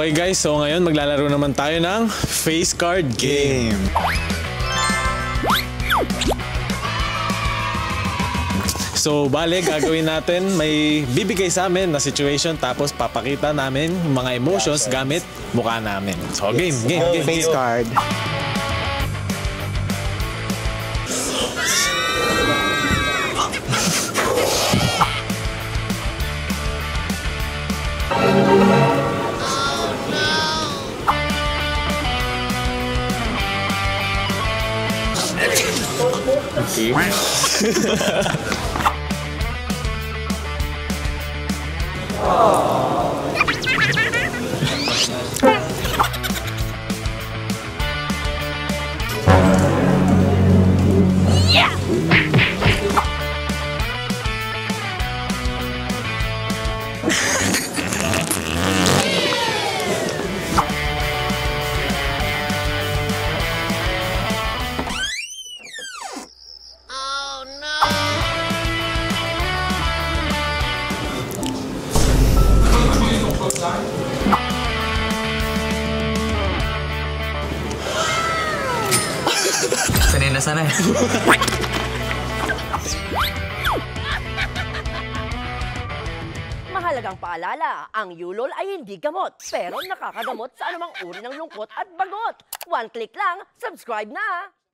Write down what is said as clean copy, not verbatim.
Okay guys, so ngayon maglalaro naman tayo ng face card game. So bale, gagawin natin, may bibigay sa amin na situation tapos papakita namin yung mga emotions gamit mukha namin. So game. Face card. Okay. Sanay na sanay. Mahalagang paalala, ang Yulol ay hindi gamot, pero nakakagamot sa anumang uri ng lungkot at bagot. One click lang, subscribe na!